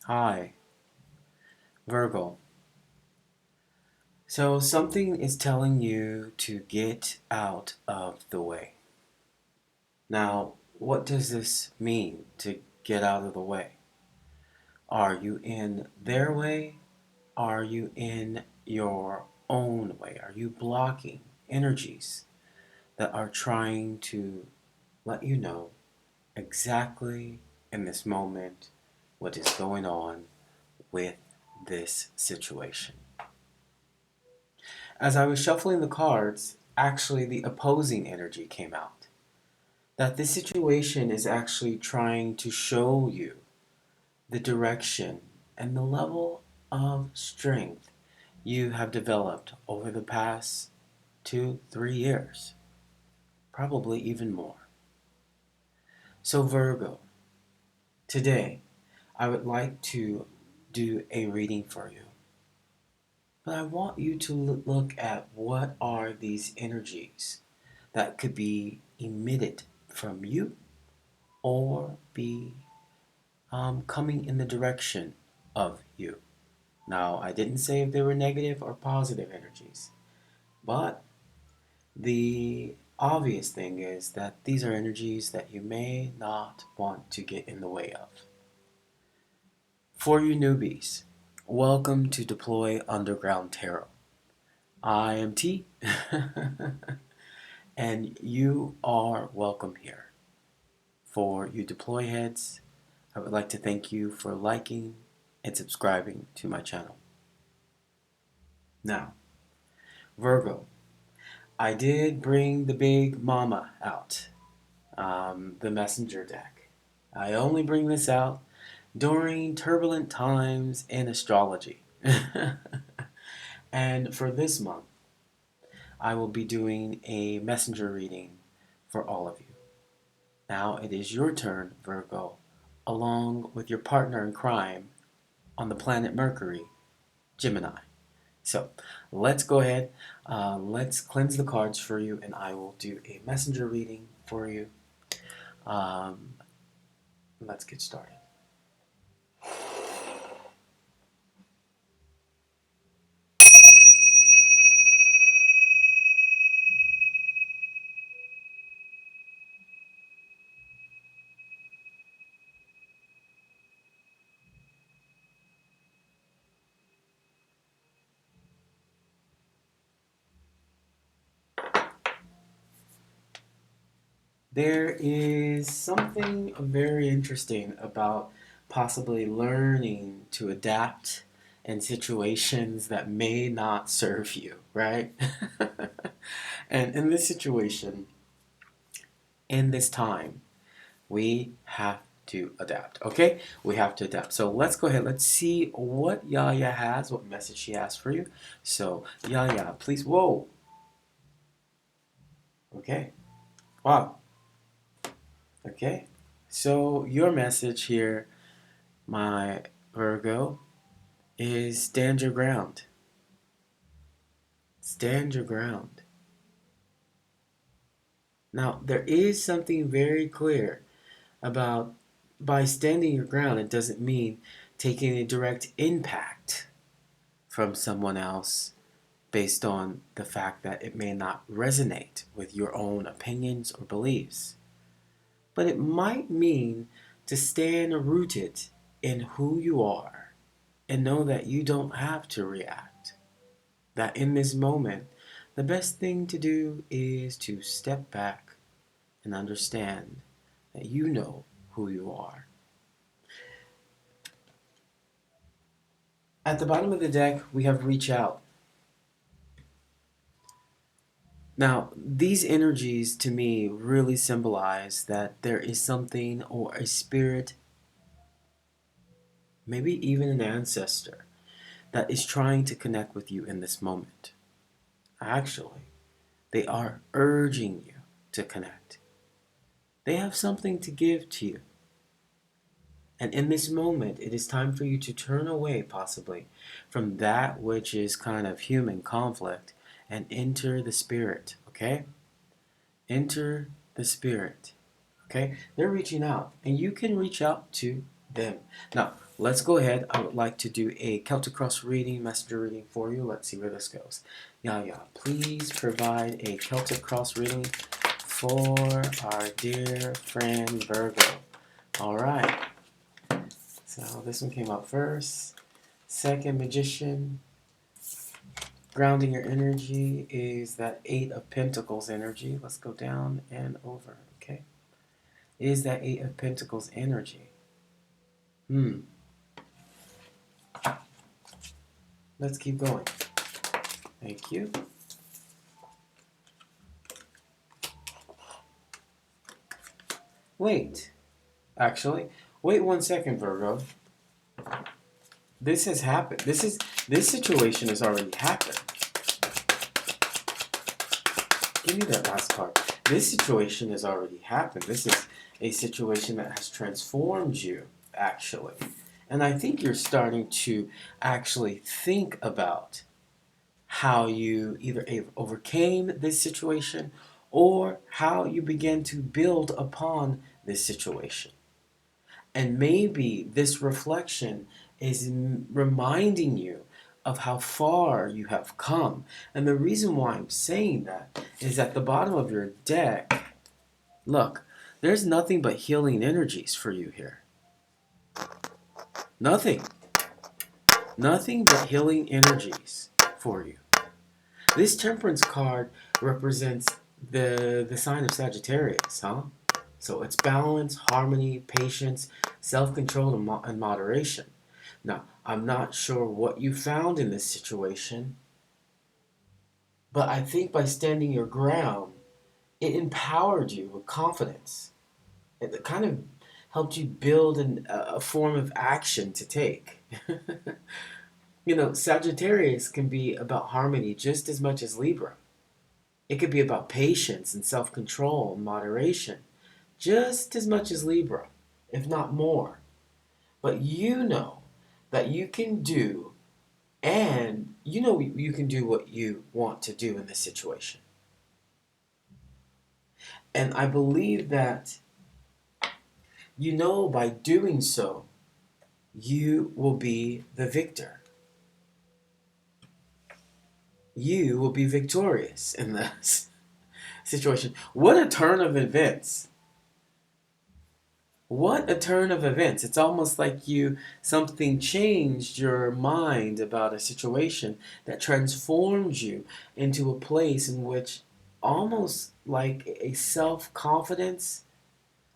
Hi, Virgo. So something is telling you to get out of the way. Now, what does this mean to get out of the way? Are you in their way? Are you in your own way? Are you blocking energies that are trying to let you know exactly in this moment what is going on with this situation? As I was shuffling the cards, actually the opposing energy came out. That this situation is actually trying to show you the direction and the level of strength you have developed over the past 2, 3 years, probably even more. So, Virgo, today I would like to do a reading for you. But I want you to look at what are these energies that could be emitted from you or be coming in the direction of you. Now, I didn't say if they were negative or positive energies, but the obvious thing is that these are energies that you may not want to get in the way of. For you newbies, welcome to Deploy Underground Tarot. I am T, and you are welcome here. For you deploy heads, I would like to thank you for liking and subscribing to my channel. Now, Virgo, I did bring the big mama out, the messenger deck. I only bring this out during turbulent times in astrology. And for this month, I will be doing a messenger reading for all of you. Now it is your turn, Virgo, along with your partner in crime on the planet Mercury, Gemini. So let's go ahead, let's cleanse the cards for you, and I will do a messenger reading for you. Um, let's get started. There is something very interesting about possibly learning to adapt in situations that may not serve you, right? And in this situation, in this time, we have to adapt, okay? We have to adapt. So let's go ahead. Let's see what Yaya has, what message she has for you. So, Yaya, please. Whoa. Okay. Wow. Okay. So, your message here, my Virgo, is stand your ground. Stand your ground. Now, there is something very clear about by standing your ground, it doesn't mean taking a direct impact from someone else based on the fact that it may not resonate with your own opinions or beliefs. But it might mean to stand rooted in who you are and know that you don't have to react. That in this moment, the best thing to do is to step back and understand that you know who you are. At the bottom of the deck, we have reach out. Now, these energies to me really symbolize that there is something or a spirit, maybe even an ancestor, that is trying to connect with you in this moment. Actually, they are urging you to connect. They have something to give to you. And in this moment, it is time for you to turn away, possibly, from that which is kind of human conflict and enter the spirit, okay? Enter the spirit, okay? They're reaching out, and you can reach out to them. Now, let's go ahead. I would like to do a Celtic Cross reading, messenger reading for you. Let's see where this goes. Yaya, please provide a Celtic Cross reading for our dear friend Virgo. All right. So this one came up first. Second, Magician. Grounding your energy is that Eight of Pentacles energy. Let's go down and over, okay? Is that Eight of Pentacles energy? Let's keep going. Thank you. Wait. Actually, wait 1 second, Virgo. This has happened. This situation has already happened. Give me that last card. This situation has already happened. This is a situation that has transformed you, actually. And I think you're starting to actually think about how you either overcame this situation or how you began to build upon this situation. And maybe this reflection is reminding you of how far you have come. And the reason why I'm saying that is at the bottom of your deck, look, there's nothing but healing energies for you here. Nothing. Nothing but healing energies for you. This Temperance card represents the sign of Sagittarius, huh? So it's balance, harmony, patience, self-control, and moderation. Now, I'm not sure what you found in this situation, but I think by standing your ground, it empowered you with confidence. It kind of helped you build a form of action to take. You know, Sagittarius can be about harmony just as much as Libra. It could be about patience and self-control and moderation just as much as Libra, if not more. But you know that you can do, and you know you can do what you want to do in this situation. And I believe that you know by doing so, you will be the victor. You will be victorious in this situation. What a turn of events. What a turn of events. It's almost like something changed your mind about a situation that transformed you into a place in which almost like a self-confidence,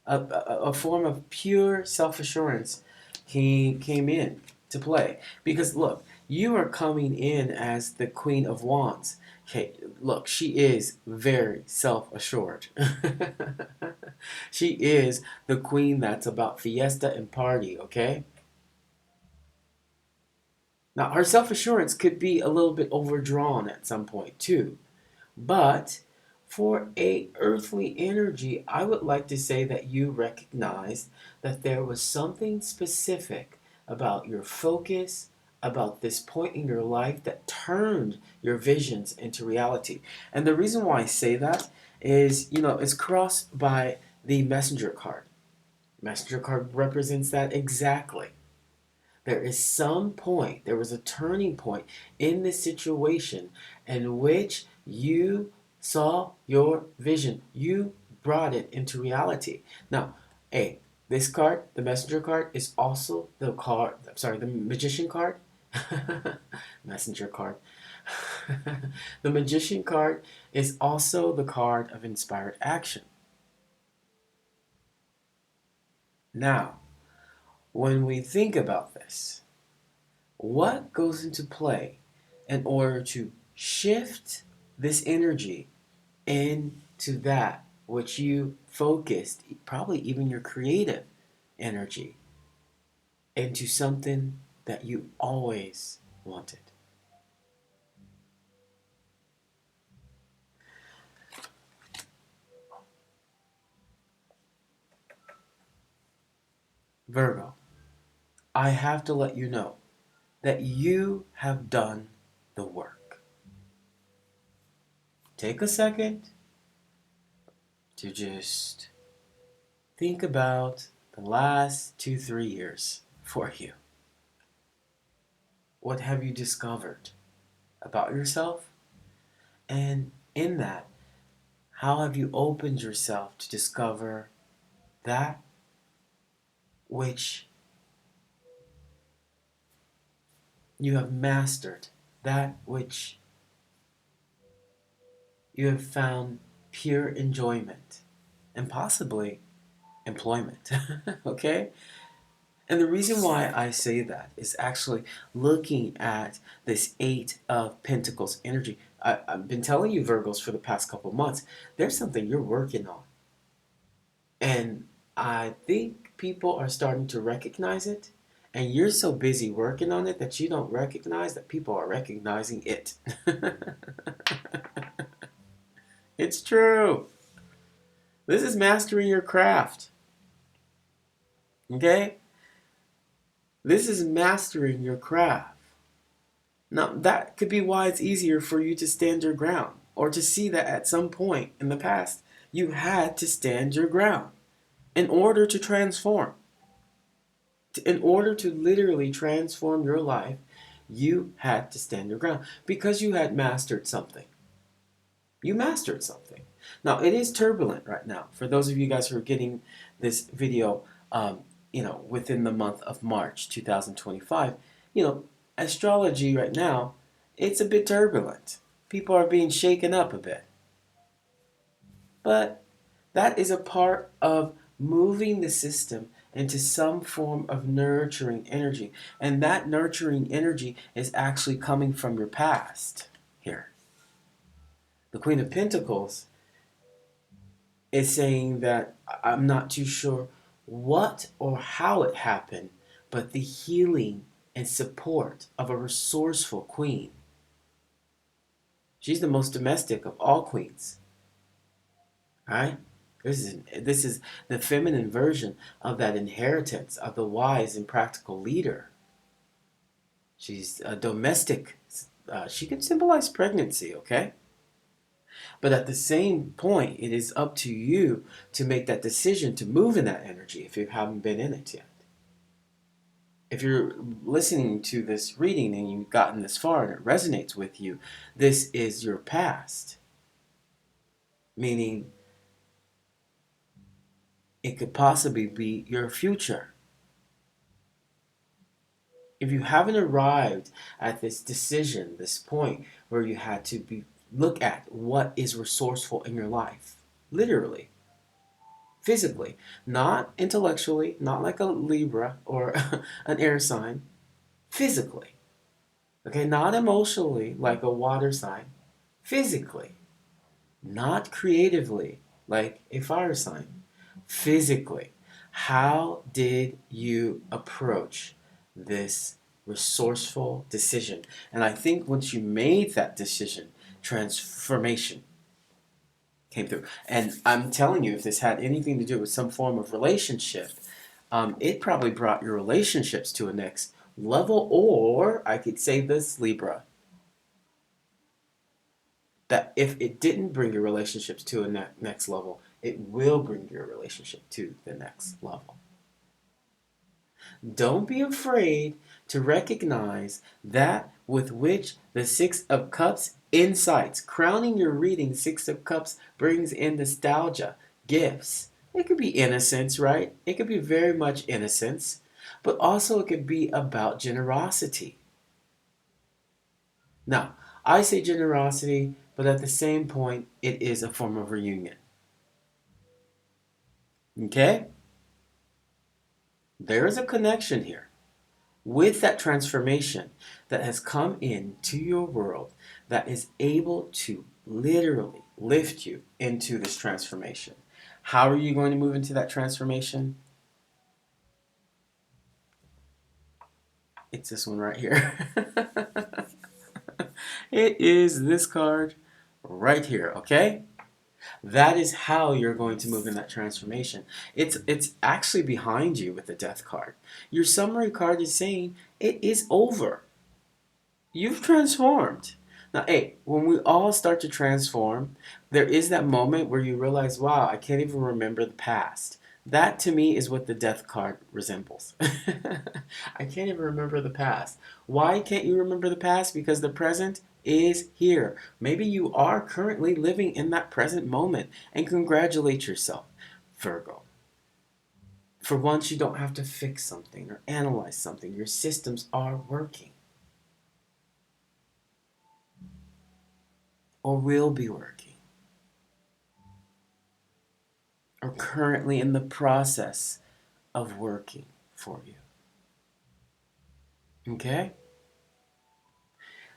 a form of pure self-assurance came in to play. Because look, you are coming in as the Queen of Wands. Okay, look, she is very self-assured. She is the queen that's about fiesta and party, okay? Now, her self-assurance could be a little bit overdrawn at some point, too. But for a earthly energy, I would like to say that you recognized that there was something specific about your focus, about this point in your life that turned your visions into reality. And the reason why I say that is, it's crossed by the messenger card. Messenger card represents that exactly. There is some point, there was a turning point in this situation in which you saw your vision. You brought it into reality. Now, this card, the messenger card, is also the magician card. Messenger card. The magician card is also the card of inspired action. Now, when we think about this, what goes into play in order to shift this energy into that which you focused, probably even your creative energy, into something that you always wanted? Virgo, I have to let you know that you have done the work. Take a second to just think about the last 2-3 years for you? What have you discovered about yourself? And in that, how have you opened yourself to discover that which you have mastered, that which you have found pure enjoyment and possibly employment? Okay? And the reason why I say that is actually looking at this Eight of Pentacles energy. I've been telling you, Virgos, for the past couple months, there's something you're working on. And I think people are starting to recognize it. And you're so busy working on it that you don't recognize that people are recognizing it. It's true. This is mastering your craft. Okay? This is mastering your craft. Now, that could be why it's easier for you to stand your ground, or to see that at some point in the past, you had to stand your ground in order to transform. In order to literally transform your life, you had to stand your ground because you had mastered something. You mastered something. Now, it is turbulent right now. For those of you guys who are getting this video, within the month of March 2025, astrology right now, it's a bit turbulent. People are being shaken up a bit. But that is a part of moving the system into some form of nurturing energy. And that nurturing energy is actually coming from your past here. The Queen of Pentacles is saying that I'm not too sure what or how it happened, but the healing and support of a resourceful queen. She's the most domestic of all queens. Right? This is the feminine version of that inheritance of the wise and practical leader. She's a domestic. She can symbolize pregnancy, okay? But at the same point, it is up to you to make that decision to move in that energy if you haven't been in it yet. If you're listening to this reading and you've gotten this far and it resonates with you, this is your past. Meaning, it could possibly be your future. If you haven't arrived at this decision, this point where you had to look at what is resourceful in your life, literally, physically, not intellectually, not like a Libra or an air sign, physically. Okay, not emotionally like a water sign, physically, not creatively like a fire sign, physically. How did you approach this resourceful decision? And I think once you made that decision, transformation came through. And I'm telling you, if this had anything to do with some form of relationship, it probably brought your relationships to a next level. Or I could say this, Libra, that if it didn't bring your relationships to a next level, it will bring your relationship to the next level. Don't be afraid to recognize that with which the Six of Cups insights. Crowning your reading, Six of Cups brings in nostalgia, gifts. It could be innocence, right? It could be very much innocence, but also it could be about generosity. Now, I say generosity, but at the same point, it is a form of reunion. Okay? There is a connection here with that transformation that has come into your world that is able to literally lift you into this transformation. How are you going to move into that transformation? It's this one right here. It is this card right here, okay? That is how you're going to move in that transformation. It's actually behind you with the Death card. Your summary card is saying it is over. You've transformed. Now, hey, when we all start to transform, there is that moment where you realize, wow, I can't even remember the past. That to me is what the death card resembles. I can't even remember the past. Why can't you remember the past? Because the present is here. Maybe you are currently living in that present moment, and congratulate yourself, Virgo. For once, you don't have to fix something or analyze something. Your systems are working or will be working or currently in the process of working for you. Okay?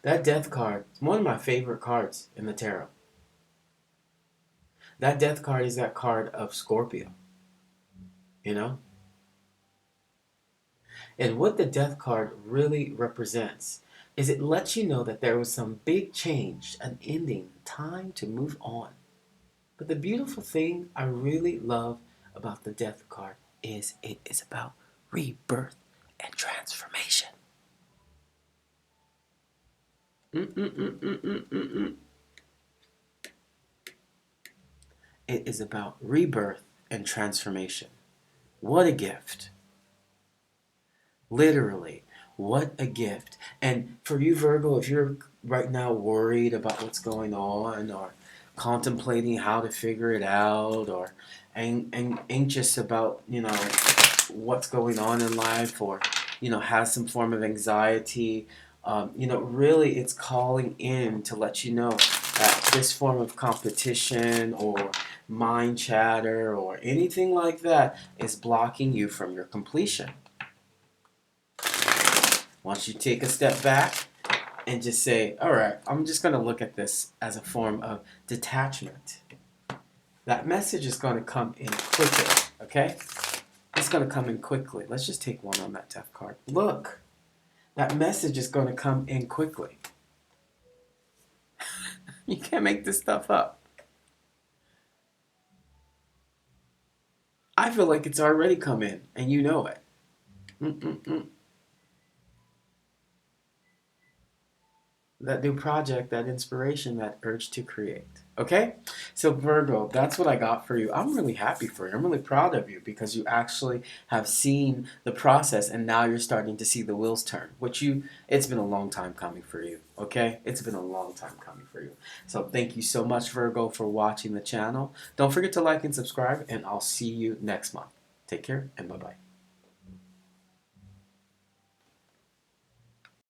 That death card is one of my favorite cards in the tarot. That death card is that card of Scorpio, you know? And what the death card really represents is it lets you know that there was some big change, an ending, time to move on. But the beautiful thing I really love about the death card is it is about rebirth and transformation. Mm-mm-mm-mm-mm-mm. It is about rebirth and transformation. What a gift. Literally, what a gift. And for you, Virgo, if you're right now worried about what's going on or contemplating how to figure it out or anxious about, what's going on in life or, has some form of anxiety, really it's calling in to let you know that this form of competition or mind chatter or anything like that is blocking you from your completion. Once you take a step back and just say, all right, I'm just going to look at this as a form of detachment. That message is going to come in quickly, okay? It's going to come in quickly. Let's just take one on that death card. Look, that message is going to come in quickly. You can't make this stuff up. I feel like it's already come in, and you know it. Mm-mm-mm. That new project, that inspiration, that urge to create. Okay? So, Virgo, that's what I got for you. I'm really happy for you. I'm really proud of you because you actually have seen the process and now you're starting to see the wheels turn, it's been a long time coming for you. Okay? It's been a long time coming for you. So, thank you so much, Virgo, for watching the channel. Don't forget to like and subscribe, and I'll see you next month. Take care and bye bye.